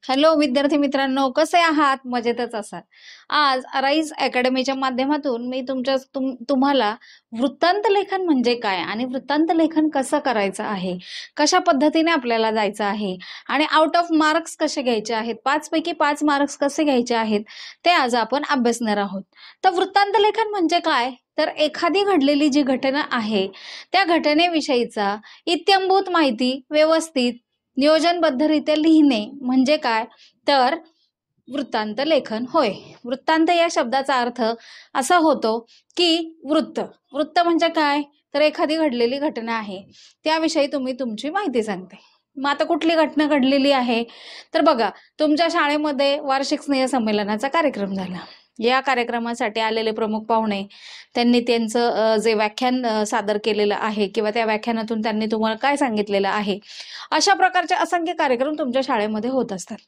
Hello विद्यार्थी मित्रांनो, कसे आहात? मजेतच असाल. आज राईज अकॅडमीच्या माध्यमातून मी तुम्हाला वृत्तांत लेखन म्हणजे काय आणि वृत्तांत लेखन कसं करायचं आहे, कशा पद्धतीने आपल्याला जायचं आहे आणि आउट ऑफ मार्क्स कसे घ्यायचे आहेत, 5 पैकी 5 मार्क्स कसे घ्यायचे आहेत, ते आज आपण अभ्यासणार आहोत. तर वृत्तांत लेखन म्हणजे काय? तर एखादी घडलेली जी घटना आहे त्या घटनेविषयीचा इत्थंभूत माहिती व्यवस्थित नियोजनबद्धरित्या लिहिणे म्हणजे काय? तर वृत्तांत लेखन होय. वृत्तांत या शब्दाचा अर्थ असा होतो की वृत्त. वृत्त म्हणजे काय? तर एखादी घडलेली घटना आहे त्याविषयी तुम्ही तुमची माहिती सांगते. मग आता कुठली घटना घडलेली आहे? तर बघा, तुमच्या शाळेमध्ये वार्षिक स्नेहसंमेलनाचा कार्यक्रम झाला. या कार्यक्रमासाठी आलेले प्रमुख पाहुणे त्यांनी त्यांचं जे व्याख्यान सादर केलेलं आहे किंवा त्या व्याख्यानातून त्यांनी तुम्हाला काय सांगितलेलं आहे, अशा प्रकारचे असंख्य कार्यक्रम तुमच्या शाळेमध्ये होत असतात.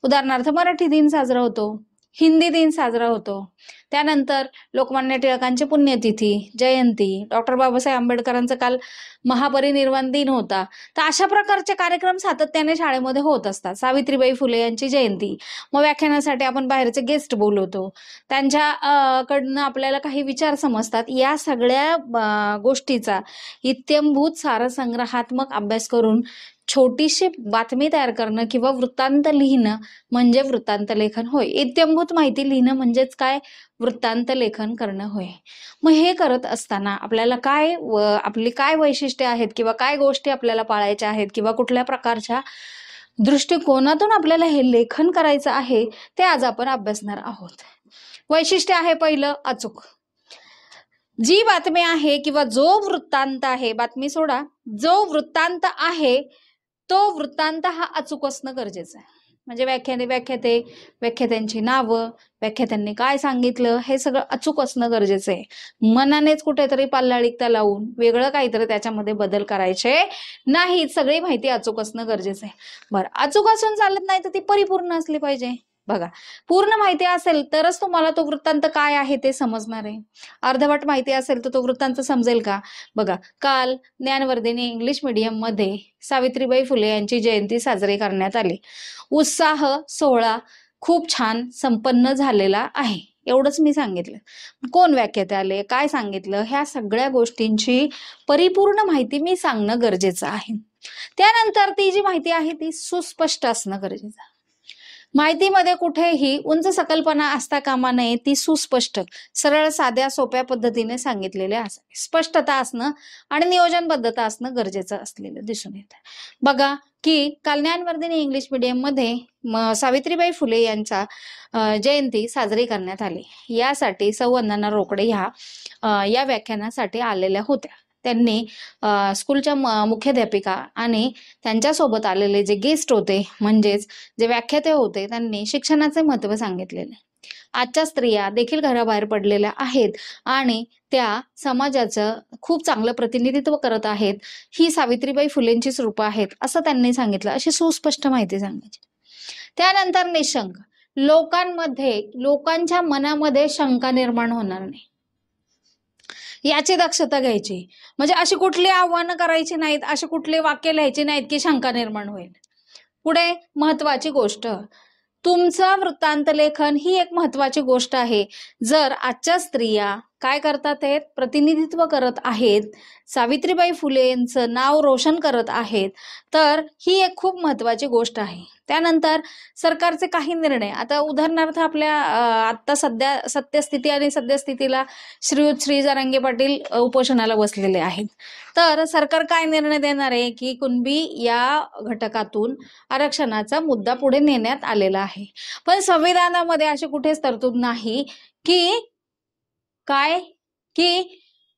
उदाहरणार्थ मराठी दिन साजरा होतो, हिंदी दिन साजरा होतो, त्यानंतर लोकमान्य टिळकांची पुण्यतिथी, जयंती, डॉक्टर बाबासाहेब आंबेडकरांचा काल महापरिनिर्वाण दिन होता. तर अशा प्रकारचे कार्यक्रम सातत्याने शाळेमध्ये होत असतात. सावित्रीबाई फुले यांची जयंती, मग व्याख्यानासाठी आपण बाहेरचे गेस्ट बोलवतो, त्यांच्या कडनं आपल्याला काही विचार समजतात. या सगळ्या गोष्टीचा इत्थंभूत सारसंग्रहात्मक अभ्यास करून छोटीशी बातमी तयार करणं किंवा वृत्तांत लिहिणं म्हणजे वृत्तांत लेखन होय. इत्थंभूत माहिती लिहिणं म्हणजेच काय? वृत्तांत लेखन करणं होय. मग हे करत असताना आपल्याला आपली काय वैशिष्ट्ये आहेत किंवा काय गोष्टी आपल्याला पाळायच्या आहेत किंवा कुठल्या प्रकारच्या दृष्टिकोनातून आपल्याला हे लेखन करायचं आहे ते आज आपण अभ्यासणार आहोत. वैशिष्ट्य आहे पहिलं, अचूक. जी बातमी आहे किंवा जो वृत्तांत आहे, बातमी सोडा, जो वृत्तांत आहे तो वृत्तांत हा अचूक असणं गरजेचं आहे. म्हणजे व्याख्यात्यांची नावं, व्याख्यात्यांनी काय सांगितलं हे सगळं अचूक असणं गरजेचं आहे. मनानेच कुठेतरी पाल्लाळिकता लावून वेगळं काहीतरी त्याच्यामध्ये बदल करायचे नाही. सगळी माहिती अचूक असणं गरजेचं आहे. बरं, अचूक असून चालत नाही तर ती परिपूर्ण असली पाहिजे. बघा, पूर्ण माहिती असेल तरच तुम्हाला तो वृत्तांत काय आहे ते समजणार आहे. अर्धवट माहिती असेल तर तो वृत्तांत समजेल का? बघा, काल ज्ञानवर्धिनी इंग्लिश मीडियम मध्ये सावित्रीबाई फुले यांची जयंती साजरी करण्यात आली. उत्साह सोहळा खूप छान संपन्न झालेला आहे, एवढंच मी सांगितलं. कोण व्याख्याते आले, काय सांगितलं, ह्या सगळ्या गोष्टींची परिपूर्ण माहिती मी सांगणं गरजेचं आहे. त्यानंतर ती जी माहिती आहे ती सुस्पष्ट असणं गरजेचं आहे. माहितीमध्ये कुठेही उंच संकल्पना असता कामा नये. ती सुस्पष्ट, सरळ, साध्या, सोप्या पद्धतीने सांगितलेले असावे. स्पष्टता असणं आणि नियोजनबद्धता असणं गरजेचं असलेलं दिसून येतं. बघा की काल ज्ञानवर्धिनी इंग्लिश मीडियम मध्ये सावित्रीबाई फुले यांचा जयंती साजरी करण्यात आली. यासाठी सौ वंदना रोकडे या व्याख्यानासाठी आलेल्या होत्या. त्यांनी स्कूलच्या मुख्याध्यापिका आणि त्यांच्यासोबत आलेले जे गेस्ट होते म्हणजेच जे व्याख्याते होते त्यांनी शिक्षणाचे महत्त्व सांगितलेले. आजच्या स्त्रिया देखील घराबाहेर पडलेल्या आहेत आणि त्या समाजाचं खूप चांगलं प्रतिनिधित्व करत आहेत. ही सावित्रीबाई फुलेंचीच रूपं आहेत असं त्यांनी सांगितलं. अशी सुस्पष्ट माहिती सांगायची. त्यानंतर निशंक, लोकांच्या मनामध्ये शंका निर्माण होणार नाही याची दक्षता घ्यायची. म्हणजे अशी कुठली आव्हानं करायची नाहीत, अशी कुठली वाक्य लिहायची नाहीत की शंका निर्माण होईल. पुढे महत्वाची गोष्ट, तुमचं वृत्तांत लेखन ही एक महत्वाची गोष्ट आहे. जर आजच्या स्त्रिया काय करतात आहेत, प्रतिनिधित्व करत आहेत, सावित्रीबाई फुलेंचं नाव रोशन करत आहेत, तर ही एक खूप महत्वाची गोष्ट आहे. त्यानंतर सरकारचे काही निर्णय, आता उदाहरणार्थ आपल्या आता सत्यस्थिती आणि सद्यस्थितीला श्री जरांगे पाटील उपोषणाला बसलेले आहेत. तर सरकार काय निर्णय देणार आहे की कुणबी या घटकातून आरक्षणाचा मुद्दा पुढे नेण्यात आलेला आहे. पण संविधानामध्ये अशी कुठेच तरतूद नाही की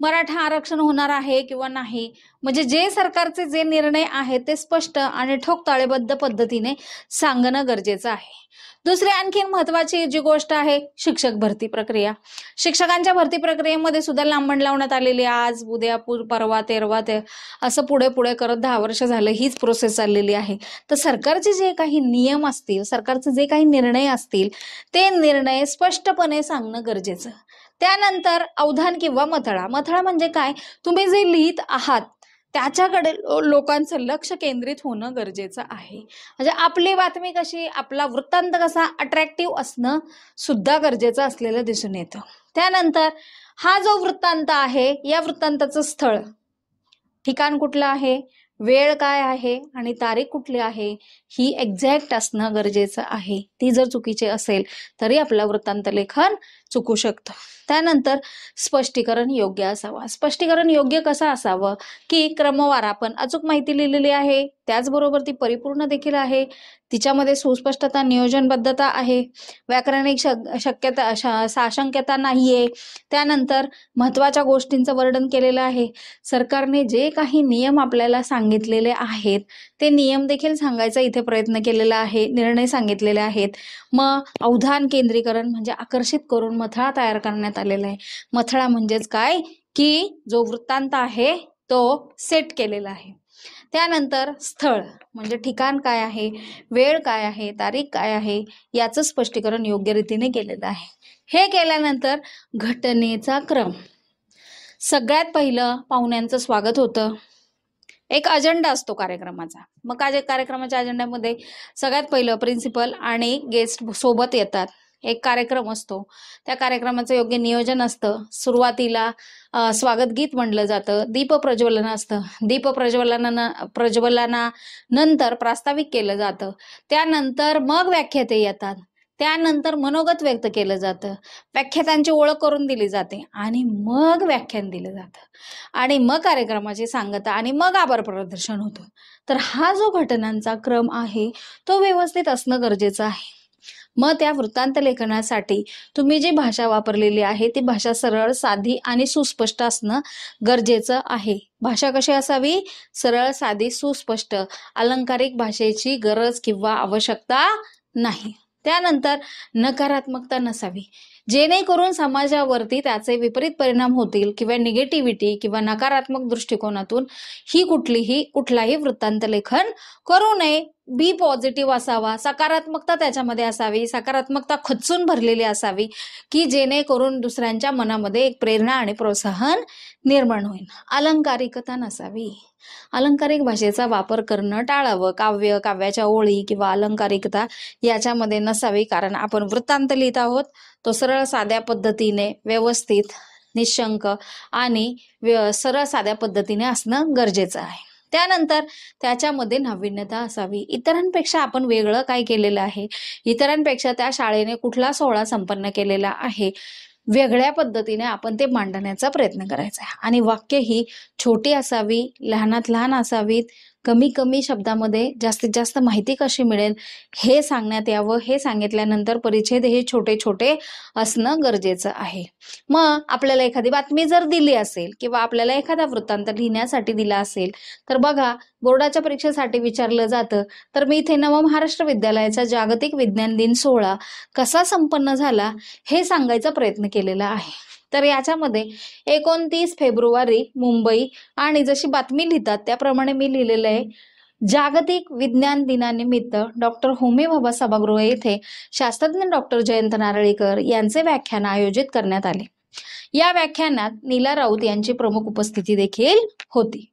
मराठा आरक्षण होणार आहे किंवा नाही. म्हणजे जे सरकारचे जे निर्णय आहेत ते स्पष्ट आणि ठोक ताळेबद्ध पद्धतीने सांगणं गरजेचं आहे. दुसरी आणखी महत्वाची जी गोष्ट आहे, शिक्षक भरती प्रक्रिया. शिक्षकांच्या भरती प्रक्रियेमध्ये सुद्धा लांबण लावण्यात आलेली. आज उद्या परवा तेरवा असं पुढे पुढे करत 10 वर्ष झालं हीच प्रोसेस चाललेली आहे. तर सरकारचे जे काही नियम असतील, सरकारचे जे काही निर्णय असतील ते निर्णय स्पष्टपणे सांगणं गरजेचं. त्यानंतर अवधान किंवा मथळा. मथळा म्हणजे काय? तुम्ही जे लिहित आहात त्याच्याकडे लोकांचं लक्ष केंद्रित होणं गरजेचं आहे. म्हणजे आपली बातमी कशी, आपला वृत्तांत कसा अट्रॅक्टिव्ह असणं सुद्धा गरजेचं असलेलं दिसून येतं. त्यानंतर हा जो वृत्तांत आहे, या वृत्तांताचं स्थळ, ठिकाण कुठलं आहे, वेळ काय आहे आणि तारीख कुठली आहे, ही एक्झॅक्ट असणं गरजेचं आहे. ती जर चुकीची असेल तरी आपलं वृत्तांत लेखन चुकू शकतं. त्यानंतर स्पष्टीकरण योग्य असावं. स्पष्टीकरण योग्य कसं असावं की क्रमवार आपण अचूक माहिती लिहिलेली आहे, त्याचबरोबर ती परिपूर्ण देखील आहे, तिच्यामध्ये सुस्पष्टता, नियोजनबद्धता आहे, व्याकरणिक साशंकता नाहीये, त्यानंतर महत्वाच्या गोष्टींचं वर्णन केलेलं आहे, सरकारने जे काही नियम आपल्याला सांगितलेले आहेत ते नियम देखील सांगायचा इथे प्रयत्न केलेला आहे, निर्णय सांगितलेले आहेत. मग अवधान केंद्रीकरण म्हणजे आकर्षित करून मथळा तयार करण्यात आलेला आहे. मथळा म्हणजेच काय की जो वृत्तांत आहे तो सेट केलेला आहे. त्यानंतर स्थळ म्हणजे ठिकाण काय आहे, वेळ काय आहे, तारीख काय आहे, याचं स्पष्टीकरण योग्य रीतीने केलेलं आहे. हे केल्यानंतर घटनेचा क्रम. सगळ्यात पहिलं पाहुण्यांचं स्वागत होतं. एक अजेंडा असतो कार्यक्रमाचा. मग कार्यक्रमाच्या अजेंड्यामध्ये सगळ्यात पहिलं प्रिन्सिपल आणि गेस्ट सोबत येतात. एक कार्यक्रम असतो, त्या कार्यक्रमाचं योग्य नियोजन असतं. सुरुवातीला स्वागत गीत म्हणलं जातं, दीप प्रज्वलन असतं, दीप प्रज्वलनानंतर प्रास्ताविक केलं जातं, त्यानंतर मग व्याख्याते येतात, त्यानंतर मनोगत व्यक्त केलं जातं, व्याख्यातांची ओळख करून दिली जाते आणि मग व्याख्यान दिलं जातं आणि मग कार्यक्रमाची सांगता आणि मग आभार प्रदर्शन होतं. तर हा जो घटनांचा क्रम आहे तो व्यवस्थित असणं गरजेचं आहे. मग त्या वृत्तांत लेखनासाठी तुम्ही जी भाषा वापरलेली आहे ती भाषा सरळ, साधी आणि सुस्पष्ट असणं गरजेचं आहे. भाषा कशी असावी, सरळ, साधी, सुस्पष्ट. अलंकारिक भाषेची गरज किंवा आवश्यकता नाही. त्यानंतर नकारात्मकता नसावी, जेणेकरून समाजावरती त्याचे विपरीत परिणाम होतील किंवा निगेटिव्हिटी किंवा नकारात्मक दृष्टिकोनातून कुठलाही वृत्तांत लेखन करू नये. बी पॉझिटिव्ह असावा, सकारात्मकता त्याच्यामध्ये असावी, सकारात्मकता खचून भरलेली असावी की जेणेकरून दुसऱ्यांच्या मनामध्ये एक प्रेरणा आणि प्रोत्साहन निर्माण होईल. अलंकारिकता नसावी, अलंकारिक भाषेचा वापर करणं टाळावं. काव्याच्या ओळी किंवा अलंकारिकता याच्यामध्ये नसावी, कारण आपण वृत्तांत लिहित आहोत तो सरळ साध्या पद्धतीने, व्यवस्थित, निशंक आणि सरळ साध्या पद्धतीने असणं गरजेचं आहे. त्यानंतर त्याच्यामध्ये नाविन्यता असावी. इतरांपेक्षा आपण वेगळं काय केलेलं आहे, इतरांपेक्षा त्या शाळेने कुठला सोहळा संपन्न केलेला आहे, वेगळ्या पद्धतीने आपण ते मांडण्याचा प्रयत्न करायचा आहे. आणि वाक्य ही छोटी असावी, लहानात लहान असावीत, कमी शब्दामध्ये जास्तीत जास्त माहिती कशी मिळेल हे सांगण्यात यावं. हे सांगितल्यानंतर परिच्छेद हे छोटे छोटे असणं गरजेचं आहे. मग आपल्याला एखादी बातमी जर दिली असेल किंवा आपल्याला एखादा वृत्तांत लिहिण्यासाठी दिला असेल तर बघा, बोर्डाच्या परीक्षेसाठी विचारलं जातं तर मी इथे नवमहाराष्ट्र विद्यालयाचा जागतिक विज्ञान दिन सोहळा कसा संपन्न झाला हे सांगायचा प्रयत्न केलेला आहे. तर याच्यामध्ये 29 फेब्रुवारी मुंबई आणि जशी बातमी लिहितात त्याप्रमाणे मी लिहिलेलं आहे, जागतिक विज्ञान दिनानिमित्त डॉक्टर होमी भाभा सभागृह येथे शास्त्रज्ञ डॉक्टर जयंत नारळीकर यांचे व्याख्यान आयोजित करण्यात आले. या व्याख्यानात नीला राऊत यांची प्रमुख उपस्थिती देखील होती.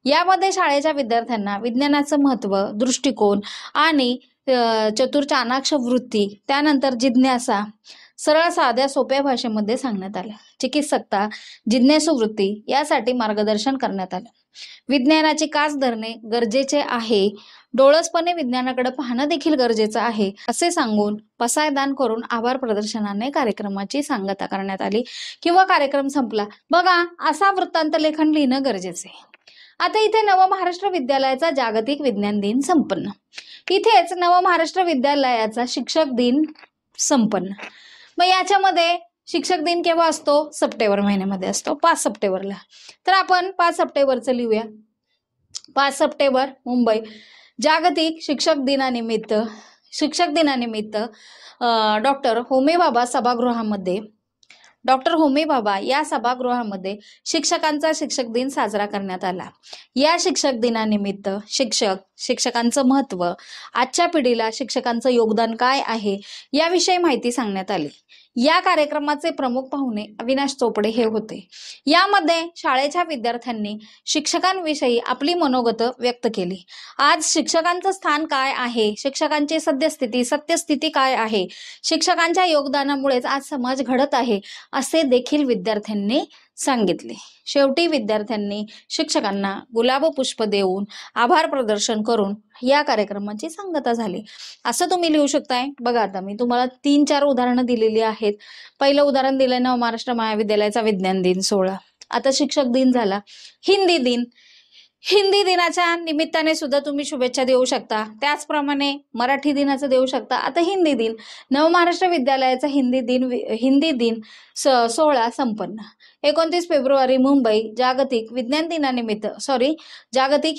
यामध्ये शाळेच्या विद्यार्थ्यांना विज्ञानाचं महत्त्व, दृष्टिकोन आणि चतुर्चाणाक्ष वृत्ती, त्यानंतर जिज्ञासा सरळ साध्या सोप्या भाषेमध्ये सांगण्यात आलं. चिकित्सकता, जिज्ञासू वृत्ती यासाठी मार्गदर्शन करण्यात आलं. विज्ञानाची कास धरणे गरजेचे आहे, डोळसपणे विज्ञानाकडे पाहणं देखील गरजेचं आहे असे सांगून पसायदान करून आभार प्रदर्शनाने कार्यक्रमाची सांगता करण्यात आली किंवा कार्यक्रम संपला. बघा, असा वृत्तांत लेखन लिहिणं गरजेचे आहे. आता इथे नवमहाराष्ट्र विद्यालयाचा जागतिक विज्ञान दिन संपन्न, इथेच नवमहाराष्ट्र विद्यालयाचा शिक्षक दिन संपन्न. मग याच्यामध्ये शिक्षक दिन केव्हा असतो, सप्टेंबर महिन्यामध्ये असतो, 5 सप्टेंबरला. तर आपण 5 सप्टेंबरचं लिहूया. 5 सप्टेंबर मुंबई, जागतिक शिक्षक दिनानिमित्त डॉक्टर होमी भाभा या सभागृहामध्ये शिक्षकांचा शिक्षक दिन साजरा करण्यात आला. या शिक्षक दिनानिमित्त शिक्षकांचं महत्त्व, आजच्या पिढीला शिक्षकांचं योगदान काय आहे याविषयी माहिती सांगण्यात आली. या कार्यक्रमाचे प्रमुख पाहुणे अविनाश चोपडे हे होते। यामध्ये शाळेच्या विद्यार्थ्यांनी शिक्षकांविषयी आपली मनोगत व्यक्त केली। आज शिक्षकांचं स्थान काय आहे, शिक्षकांची सत्यस्थिती काय आहे, शिक्षकांच्या योगदानामुळेच आज समाज घडत आहे असे देखील विद्यार्थ्यांनी सांगितले। शेवटी विद्यार्थ्यांनी शिक्षकांना गुलाब पुष्प देऊन आभार प्रदर्शन करून या कार्यक्रमाची सांगता झाली। असं तुम्ही लिहू शकताय। बघा, आता मी तुम्हाला 3-4 उदाहरणं दिलेली आहेत। पहिलं उदाहरण दिलं नव महाराष्ट्र महाविद्यालयाचा विज्ञान दिन सोहळा, आता शिक्षक दिन झाला, हिंदी दिन, हिंदी दिनाच्या निमित्ताने सुद्धा तुम्ही शुभेच्छा देऊ शकता। त्याचप्रमाणे मराठी दिनाचं देऊ शकता। आता हिंदी दिन, नव महाराष्ट्र विद्यालयाचा हिंदी दिन सोहळा संपन्न। 29 फेब्रुवारी मुंबई जागतिक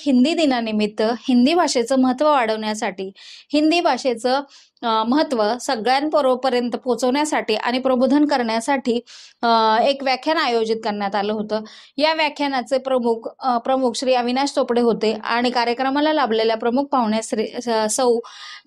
हिंदी दिनानिमित्त हिंदी भाषेचं महत्त्व वाढवण्यासाठी, हिंदी भाषेचं महत्त्व सगळ्यांपर्यंत पोहोचवण्यासाठी आणि प्रबोधन करण्यासाठी एक व्याख्यान आयोजित करण्यात आलं होतं। या व्याख्यानाचे प्रमुख श्री अविनाश चोपडे होते आणि कार्यक्रमाला लाभलेल्या प्रमुख पाहुण्या सौ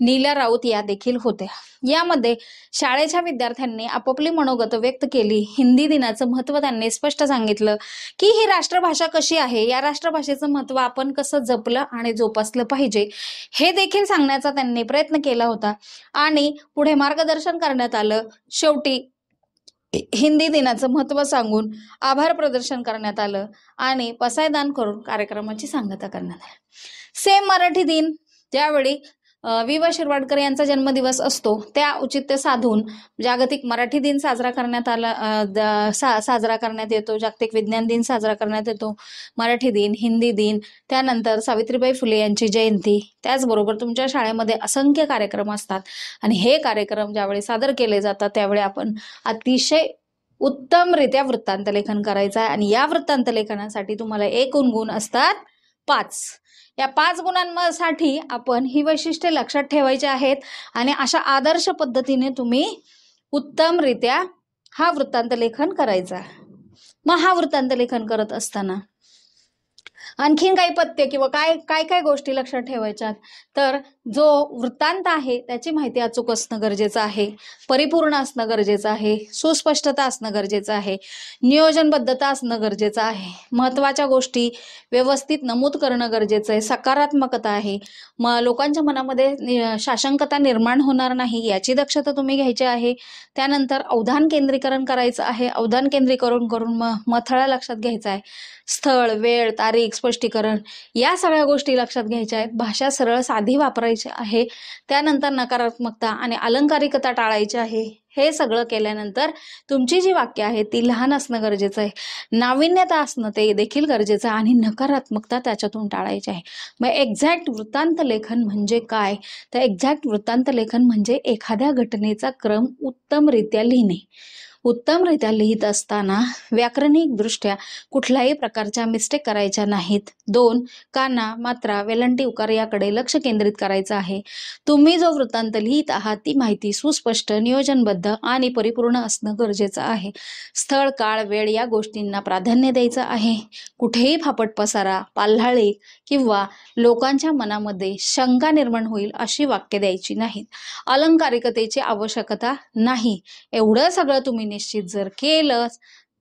नीला राऊत या देखील होत्या। यामध्ये शाळेच्या विद्यार्थ्यांनी आपापली मनोगत व्यक्त केली। हिंदी दिनाचं महत्त्व त्यांनी स्पष्ट सांगितलं की ही राष्ट्रभाषा कशी आहे, या राष्ट्रभाषेचं महत्त्व आपण कसं जपलं आणि जोपासलं पाहिजे हे देखील सांगण्याचा त्यांनी प्रयत्न केला होता आणि पुढे मार्गदर्शन करण्यात आलं। शेवटी हिंदी दिनाचं महत्त्व सांगून आभार प्रदर्शन करण्यात आलं आणि पसायदान करून कार्यक्रमाची सांगता करण्यात आली। सेम मराठी दिन, ज्यावेळी वि. व. शिरवाडकर यांचा जन्मदिवस असतो, त्या औचित्य साधून जागतिक मराठी दिन साजरा करण्यात येतो, जागतिक विज्ञान दिन साजरा करण्यात येतो, मराठी दिन, हिंदी दिन, त्यानंतर सावित्रीबाई फुले यांची जयंती। त्याचबरोबर तुमच्या शाळेमध्ये असंख्य कार्यक्रम असतात आणि हे कार्यक्रम ज्यावेळी सादर केले जातात त्यावेळी आपण अतिशय उत्तमरित्या वृत्तांत लेखन करायचं आहे आणि या वृत्तांत लेखनासाठी तुम्हाला एकूण गुण असतात 5। या 5 गुणांसाठी आपण ही वैशिष्ट्ये लक्षात ठेवायची आहेत आणि अशा आदर्श पद्धतीने तुम्ही उत्तमरित्या हा वृत्तांत लेखन करायचा। मग हा वृत्तांत लेखन करत असताना आणखीन काही पथ्य किंवा काय गोष्टी लक्षात ठेवायच्यात, तर जो वृत्तांत आहे त्याची माहिती अचूक असणं गरजेचं आहे, परिपूर्ण असणं गरजेचं आहे, सुस्पष्टता असणं गरजेचं आहे, नियोजनबद्धता असणं गरजेचं आहे, महत्त्वाच्या गोष्टी व्यवस्थित नमूद करणं गरजेचं आहे, सकारात्मकता आहे, लोकांच्या मनामध्ये साशंकता निर्माण होणार नाही याची दक्षता तुम्ही घ्यायची आहे। त्यानंतर अवधान केंद्रीकरण करायचं आहे, अवधान केंद्रीकरण करून मथळा लक्षात घ्यायचा आहे, स्थळ, वेळ, तारीख, स्पष्टीकरण या सगळ्या गोष्टी लक्षात घ्यायच्या आहेत, भाषा सरळ साधी वापरायची आहे, त्यानंतर नकारात्मकता आणि अलंकारिकता टाळायची आहे। हे सगळं केल्यानंतर तुमची जी वाक्य आहेत ती लहान असणं गरजेचं आहे, नाविन्यता असणं ते देखील गरजेचं आहे आणि नकारात्मकता त्याच्यातून टाळायची आहे। मग एक्झॅक्ट वृत्तांत लेखन म्हणजे काय, तर एक्झॅक्ट वृत्तांत लेखन म्हणजे एखाद्या घटनेचा क्रम उत्तमरित्या लिहिणे। उत्तमरित्या लिहित असताना व्याकरणिक दृष्ट्या कुठल्याही प्रकारच्या मिस्टेक करायच्या नाहीत। 2 काना, मात्रा, वेलांटी, उकार याकडे लक्ष केंद्रित करायचं आहे। तुम्ही जो वृत्तांत लिहित आहात ती माहिती सुस्पष्ट, नियोजनबद्ध आणि परिपूर्ण असणं गरजेचं आहे। स्थळ, काळ, वेळ या गोष्टींना प्राधान्य द्यायचं आहे। कुठेही फापट पसारा, पाल्हाळी किंवा लोकांच्या मनामध्ये शंका निर्माण होईल अशी वाक्य द्यायची नाहीत। अलंकारिकतेची आवश्यकता नाही। एवढं सगळं तुम्ही निश्चित जर केलं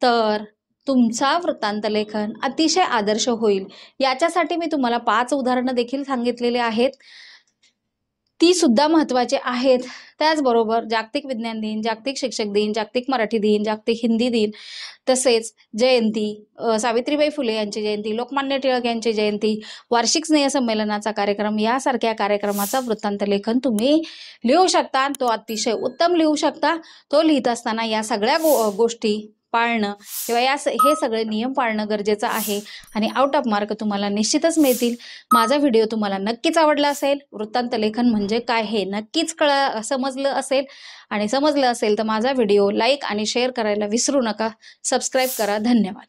तर तुमचा वृत्तांत लेखन अतिशय आदर्श होईल। याच्यासाठी मी तुम्हाला 5 उदाहरणं देखील सांगितलेली आहेत, ती सुद्धा महत्त्वाची आहेत। त्याचबरोबर जागतिक विज्ञान दिन, जागतिक शिक्षक दिन, जागतिक मराठी दिन, जागतिक हिंदी दिन, तसेच जयंती, सावित्रीबाई फुले यांची जयंती, लोकमान्य टिळक यांची जयंती, वार्षिक स्नेहसंमेलनाचा कार्यक्रम यासारख्या कार्यक्रमाचा वृत्तांत लेखन तुम्ही लिहू शकता। तो अतिशय उत्तम लिहू शकता। तो लिहित असताना या सगळ्या गोष्टी पाळणं किंवा हे सगळे नियम पाळणं गरजेचं आहे आणि आउट ऑफ मार्क तुम्हाला निश्चितच मिळतील। माझा व्हिडिओ तुम्हाला नक्कीच आवडला असेल, वृत्तांत लेखन म्हणजे काय हे नक्कीच समजलं असेल आणि समजलं असेल तर माझा व्हिडिओ लाईक आणि शेअर करायला विसरू नका। सबस्क्राईब करा। धन्यवाद।